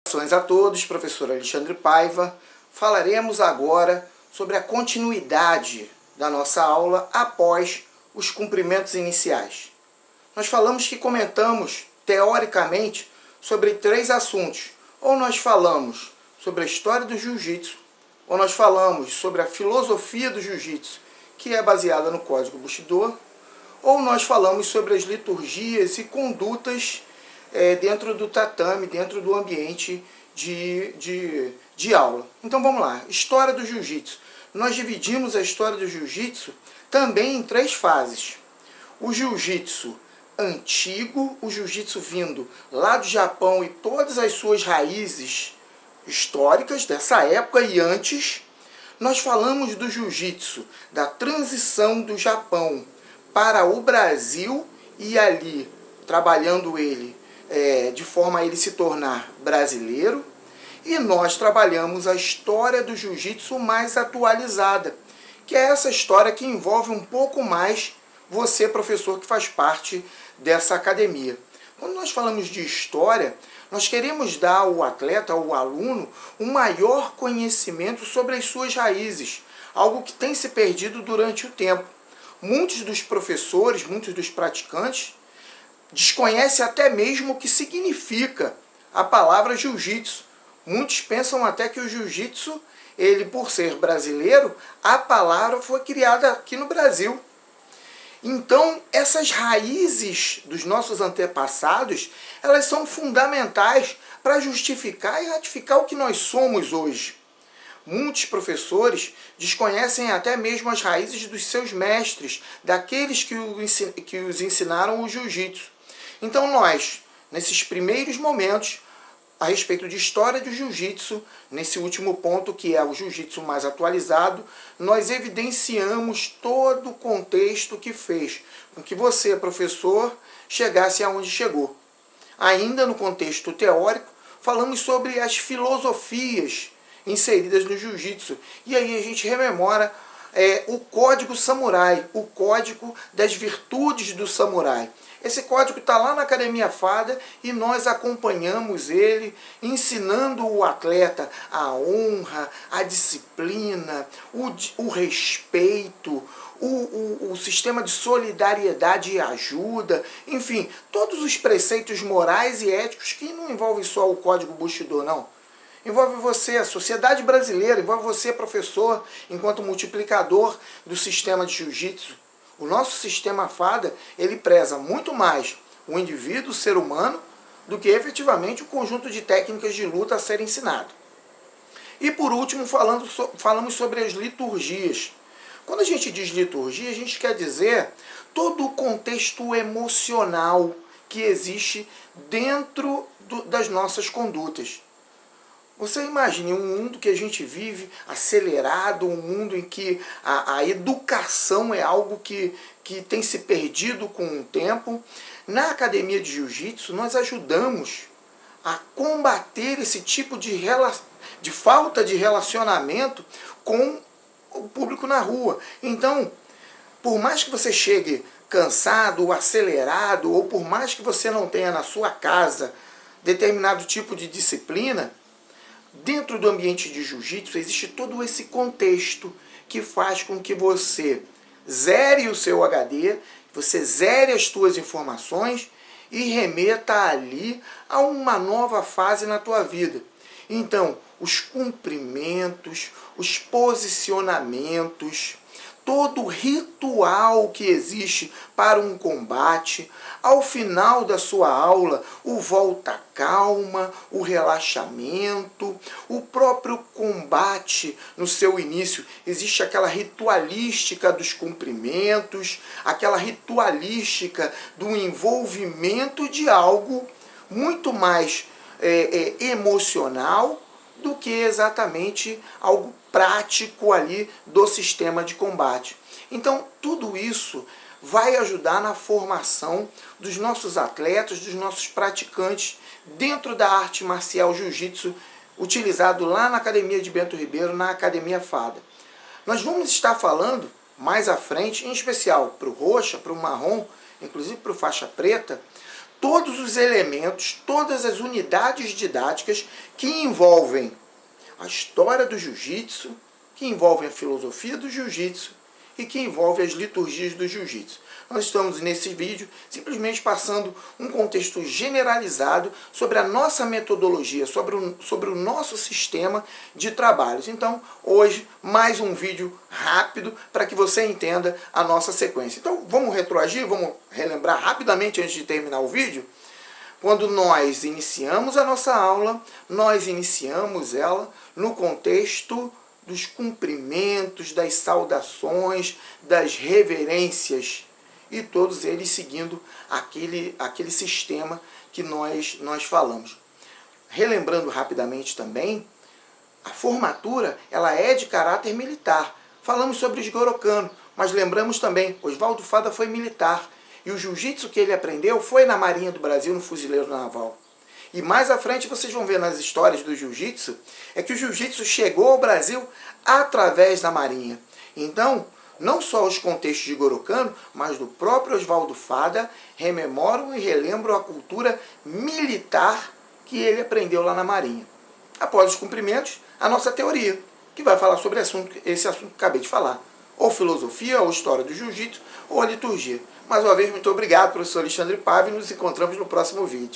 Saudações a todos, professor Alexandre Paiva. Falaremos agora sobre a continuidade da nossa aula após os cumprimentos iniciais. Nós comentamos teoricamente sobre 3 assuntos. Ou nós falamos sobre a história do jiu-jitsu, ou nós falamos sobre a filosofia do jiu-jitsu, que é baseada no Código Bushido, ou nós falamos sobre as liturgias e condutas dentro do tatame, dentro do ambiente de aula. Então vamos lá, história do jiu-jitsu. Nós dividimos a história do jiu-jitsu também em 3 fases. O jiu-jitsu antigo, o jiu-jitsu vindo lá do Japão e todas as suas raízes históricas dessa época e antes. Nós falamos do jiu-jitsu, da transição do Japão para o Brasil e ali trabalhando ele de forma a ele se tornar brasileiro. E nós trabalhamos a história do jiu-jitsu mais atualizada, que é essa história que envolve um pouco mais você, professor, que faz parte dessa academia. Quando nós falamos de história, nós queremos dar ao atleta, ao aluno, um maior conhecimento sobre as suas raízes, algo que tem se perdido durante o tempo. Muitos dos professores, muitos dos praticantes, desconhecem até mesmo o que significa a palavra jiu-jitsu. Muitos pensam até que o jiu-jitsu, ele por ser brasileiro, a palavra foi criada aqui no Brasil. Então, essas raízes dos nossos antepassados, elas são fundamentais para justificar e ratificar o que nós somos hoje. Muitos professores desconhecem até mesmo as raízes dos seus mestres, daqueles que os ensinaram o jiu-jitsu. Então nós, nesses primeiros momentos, a respeito de história do jiu-jitsu, nesse último ponto que é o jiu-jitsu mais atualizado, nós evidenciamos todo o contexto que fez com que você, professor, chegasse aonde chegou. Ainda no contexto teórico, falamos sobre as filosofias inseridas no jiu-jitsu. E aí a gente rememora o código samurai, o código das virtudes do samurai. Esse código está lá na Academia Fada e nós acompanhamos ele, ensinando o atleta a honra, a disciplina, o respeito, o sistema de solidariedade e ajuda, enfim, todos os preceitos morais e éticos que não envolvem só o Código Bushido, não. Envolve você, a sociedade brasileira, envolve você, professor, enquanto multiplicador do sistema de jiu-jitsu. O nosso sistema Fada, ele preza muito mais o indivíduo, o ser humano, do que efetivamente o conjunto de técnicas de luta a ser ensinado. E por último, falamos sobre as liturgias. Quando a gente diz liturgia, a gente quer dizer todo o contexto emocional que existe dentro das nossas condutas. Você imagine um mundo que a gente vive acelerado, um mundo em que a educação é algo que tem se perdido com o tempo. Na academia de jiu-jitsu, nós ajudamos a combater esse tipo de falta de relacionamento com o público na rua. Então, por mais que você chegue cansado, acelerado, ou por mais que você não tenha na sua casa determinado tipo de disciplina, dentro do ambiente de jiu-jitsu existe todo esse contexto que faz com que você zere o seu HD, você zere as suas informações e remeta ali a uma nova fase na tua vida. Então, os cumprimentos, os posicionamentos, todo o ritual que existe para um combate, ao final da sua aula, o volta calma, o relaxamento, o próprio combate no seu início, existe aquela ritualística dos cumprimentos, aquela ritualística do envolvimento de algo muito mais emocional do que exatamente algo prático ali do sistema de combate. Então, tudo isso vai ajudar na formação dos nossos atletas, dos nossos praticantes, dentro da arte marcial jiu-jitsu, utilizado lá na Academia de Bento Ribeiro, na Academia Fada. Nós vamos estar falando mais à frente, em especial para o roxa, para o marrom, inclusive para o faixa preta, todos os elementos, todas as unidades didáticas que envolvem a história do jiu-jitsu, que envolvem a filosofia do jiu-jitsu e que envolvem as liturgias do jiu-jitsu. Nós estamos nesse vídeo simplesmente passando um contexto generalizado sobre a nossa metodologia, sobre o nosso sistema de trabalhos. Então, hoje, mais um vídeo rápido para que você entenda a nossa sequência. Então, vamos retroagir, vamos relembrar rapidamente antes de terminar o vídeo. Quando nós iniciamos a nossa aula, nós iniciamos ela no contexto dos cumprimentos, das saudações, das reverências, e todos eles seguindo aquele sistema que nós falamos. Relembrando rapidamente também, a formatura ela é de caráter militar. Falamos sobre Jigoro Kano, mas lembramos também, Oswaldo Fada foi militar, e o jiu-jitsu que ele aprendeu foi na Marinha do Brasil, no Fuzileiro Naval. E mais à frente vocês vão ver nas histórias do jiu-jitsu, é que o jiu-jitsu chegou ao Brasil através da Marinha. Então, não só os contextos de Jigoro Kano, mas do próprio Oswaldo Fada rememoram e relembram a cultura militar que ele aprendeu lá na Marinha. Após os cumprimentos, a nossa teoria, que vai falar sobre esse assunto que acabei de falar. Ou filosofia, ou história do jiu-jitsu, ou a liturgia. Mais uma vez, muito obrigado, professor Alexandre Paiva, e nos encontramos no próximo vídeo.